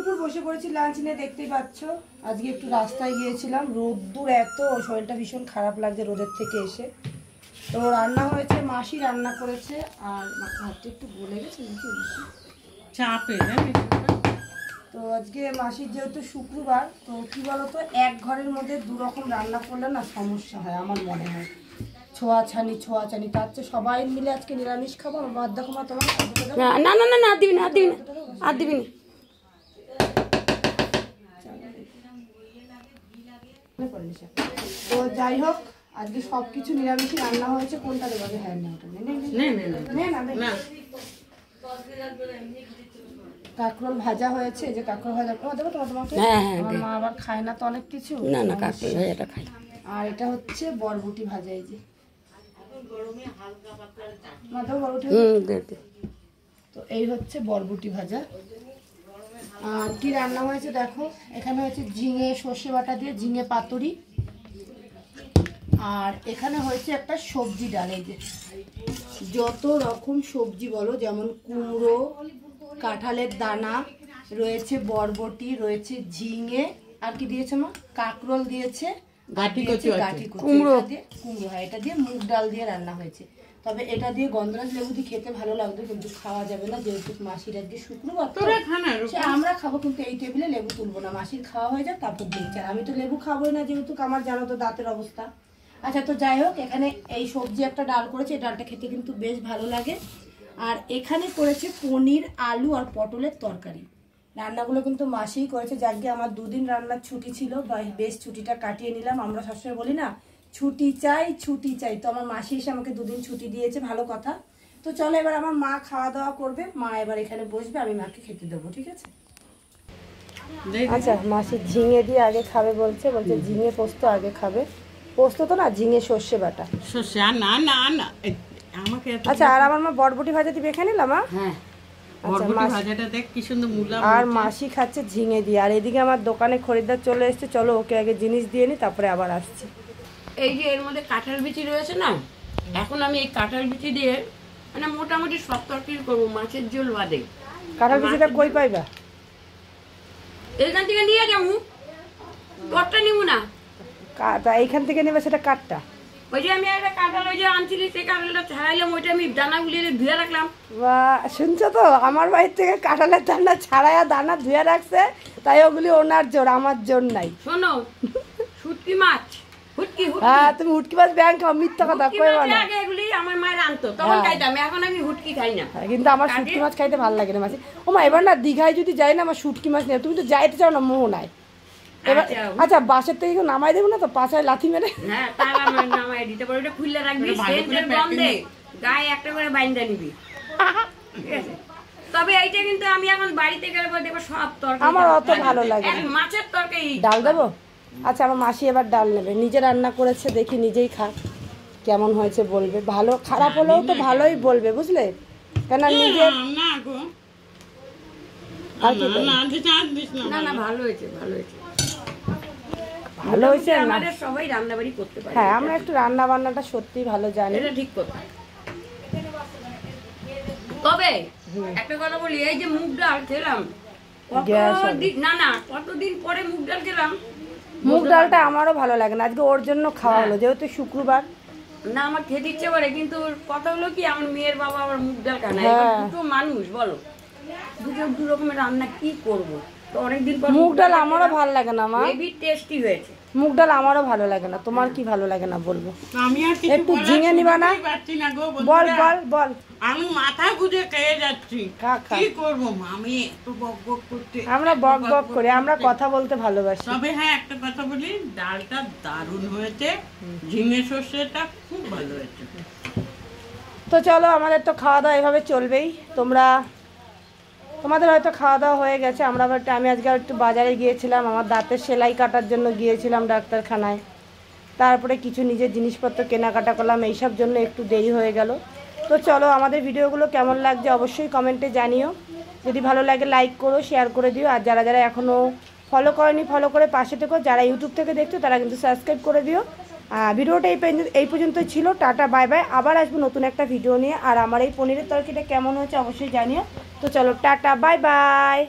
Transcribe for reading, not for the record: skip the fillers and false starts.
দুপুর বসে পড়েছি লাঞ্চ নিয়ে, দেখতেই পাচ্ছ। আজকে একটু রাস্তায় গিয়েছিলাম, রোদ্দুর এত, শরীরটা ভীষণ খারাপ লাগছে রোদের থেকে এসে। তো রান্না হয়েছে, মাসি রান্না করেছে। আর হাতটা একটু গলে গেছে চাপে। তো আজকে মাসির যেহেতু শুক্রবার, তো কি বলতো, এক ঘরের মধ্যে দু রকম রান্না করলে না সমস্যা হয় আমার মনে হয়। ছোঁয়াছানি তার চেয়ে সবাই মিলে আজকে নিরামিষ খাবো। আমার দেখো মা, তোমার না না না না, আর দিবি না, আর দিবি না, আর দিবি না। তো যাই হোক, আজকে সবকিছু নিরামিষই রান্না হয়েছে। কোনটা দেবো? হ্যাঁ না, কাঁকরোল ভাজা হয়েছে, যে কাঁকরোল ভাজা দেবো তোমাকে। আমার মা আবার খায় না তো অনেক কিছু। না না, কাঁকরোল ভাজাটা খাই। আর এটা হচ্ছে বরবটি ভাজা, এই যে বরবটি। তো এই হচ্ছে বরবটি ভাজা। আর কি রান্না হয়েছে দেখো, এখানে হচ্ছে ঝিঙে সর্ষে বাটা দিয়ে ঝিঙে পাতুরি। আর এখানে হয়েছে একটা সবজি ডাল, এই যে যত রকম সবজি বলো, যেমন কুমড়ো, কাঁঠালের দানা রয়েছে, বরবটি রয়েছে, ঝিঙে, আর কি দিয়েছে মা? কাঁকরোল দিয়েছে, কুমড়ো হয়। এটা দিয়ে মুগ ডাল দিয়ে রান্না হয়েছে। তবে এটা দিয়ে গন্ধরাজ লেবু দিয়ে খেতে ভালো লাগবে, কিন্তু খাওয়া যাবে না যেহেতু মাসির আজকে শুক্রবার। আমরা খাবো, কিন্তু এই টেবিলে লেবু তুলবো না। মাসির খাওয়া হয়ে যাক, তারপর দিয়েছে। আর আমি তো লেবু খাবোই না, যেহেতু আমার জানো তো দাঁতের অবস্থা। আচ্ছা, তো যাই হোক, এখানে এই সবজি একটা ডাল করেছে, এই ডালটা খেতে কিন্তু বেশ ভালো লাগে। আর এখানে করেছে পনির, আলু আর পটলের তরকারি। রান্নাগুলো কিন্তু মাসিই করেছে। যাকে আমার দুদিন রান্নার ছুটি ছিল, বেশ ছুটিটা কাটিয়ে নিলাম। আমরা সবসময় বলি না, ছুটি চাই। তো আমার মাসি এসে আমাকে দুদিন ছুটি দিয়েছে, ভালো কথা। তো চলো, এবার আমার মা খাওয়া দাওয়া করবে। মা এবার এখানে বসবে, আমি মাকে খেতে দেবো, ঠিক আছে? আচ্ছা, মাসি ঝিঙে দিয়ে আগে খাবে বলছে ঝিঙে পোস্ত আগে খাবে। পোস্ত তো না, ঝিঙে সর্ষে বাটা। আচ্ছা, আর আমার মা বরবটি ভাজা দিবে এখানে নিলাম। আর মাসি খাচ্ছে ঝিঙে দিয়ে। আর এদিকে আমার দোকানে খরিদ্দার চলে এসছে, চলো ওকে আগে জিনিস দিয়ে নি, তারপরে আবার আসছি। এই যে এর মধ্যে কাঁঠাল বিচি রয়েছে না, এখন আমি এই কাঁঠাল বিচি দিয়ে মানে মোটামুটি সব তরকারি করবো, মাছের ঝোল বাদে। কাঁঠাল বিচিটা কই পাইবা? এইখান থেকে নিয়ে যাবো, কটটা নিবো না। এইখান থেকে নেবে, সেটা কাঠটা। ওই যে আমি একটা কাঁঠাল ওই যে আনছিলি, সেই কাঁঠালটা ছাড়াইলাম, ওইটা আমি দানা গুলিয়ে ধুয়ে রাখলাম। বা শুনছো তো, আমার বাড়ির থেকে কাঁঠালের দানা ছাড়াইয়া দানা ধুয়ে রাখছে, তাই ওগুলি ওনার জোর, আমার জোর নাই। শোনো, শুটকি মাছ, হ্যাঁ, তুমি হুটকি মাছ ব্যাংক খাও, মিথ্যা কথা কইবা না। আগে এগুলি আমার মায়ের আনতো, তখন খাইতাম, এখন আমি হুটকি খাই না। কিন্তু আমার শুটকি মাছ খাইতে ভালো লাগে না মাসি। ও মা, এবার না দীঘায় যদি যাই না, আমার শুটকি মাছ নেই। তুমি তো যাইতে চাও না, মোহ নাই। এবার আচ্ছা, বাসের থেকে নামাই দেবো না তো, পাশায় লাথি মেরে? হ্যাঁ, তারা নামাই দিতে পারো, এটা খুললে রাখবি, সেন্টের গন্ধে গায়ে একটা করে বাইন্দা নিবি, ঠিক আছে? তবে এইটা কিন্তু আমি এখন বাড়িতে গেলে দেখবো সব তরকারি আমার অত ভালো লাগে না। মাছের তরকারি ডাল দেবো? আচ্ছা, আমার মাসি এবার ডাল নেবে, নিজে রান্না করেছে, দেখি নিজেই খা, কেমন হয়েছে বলবে। ভালো খারাপ হলেও তো ভালোই বলবে, বুঝলে? কেন নিজে না না, ভালো হয়েছে, ভালো হয়েছে। আমাদের সবাই রান্নাবাড়ি করতে পারে। হ্যাঁ, আমরা একটু রান্না বান্নাটা সত্যি ভালো জানি, এটা ঠিক কথা। তবে একটা কথা বলি, এই যে মুগ ডাল খেলাম, কতদিন পরে মুগ ডাল খেলাম। মুগ ডালটা আমারও ভালো লাগে না, আজকে ওর জন্য খাওয়া হলো, যেহেতু শুক্রবার। না, আমার খেতে ইচ্ছে করে, কিন্তু কথা হলো কি, আমার মেয়ের বাবা আবার মুগ ডাল খায় না। দুটো মানুষ বলো, দু রকমের রান্না কি করবো? তো অনেকদিন পর মুগ ডাল আমারও ভালো লাগে না মা, হেভি টেস্টি হয়েছে। মুগ ডাল আমারও ভালো লাগে না, তোমার কি ভালো লাগে না বলবো? একটু ঝিঙে নিবা না? বল বল বল। আমি মাথা গুঁজে খেয়ে যাচ্ছি, কি করবো? আমি একটু বক বক করতে, আমরা বক বক করে, আমরা কথা বলতে ভালোবাসি। তবে হ্যাঁ, একটা কথা বলি, ডালটা দারুণ হয়েছে, ঝিঙে সর্ষেটা খুব ভালো হয়েছে। তো চলো, আমাদের তো খাওয়া দাওয়া এভাবে চলবেই। তোমাদের হয়তো খাওয়া দাওয়া হয়ে গেছে। আমি আজকে একটু বাজারে গিয়েছিলাম, আমার দাঁতের সেলাই কাটার জন্য গিয়েছিলাম ডাক্তারখানায়। তারপরে কিছু নিজের জিনিসপত্র কেনাকাটা করলাম, এইসব জন্য একটু দেরি হয়ে গেল। তো চলো, আমাদের ভিডিওগুলো কেমন লাগছে অবশ্যই কমেন্টে জানিও। যদি ভালো লাগে লাইক করো, শেয়ার করে দিও। আর যারা যারা এখনও ফলো করেনি, ফলো করে পাশে থেকো। যারা ইউটিউব থেকে দেখছো তারা কিন্তু সাবস্ক্রাইব করে দিও। ভিডিওটা এই পর্যন্তই ছিল। Tata, bye bye. আবার আসবো নতুন একটা ভিডিও নিয়ে। আর আমার এই পনিরের তরকারিটা কেমন হয়েছে অবশ্যই জানিও। তো চলো, টাটা, বাই বাই।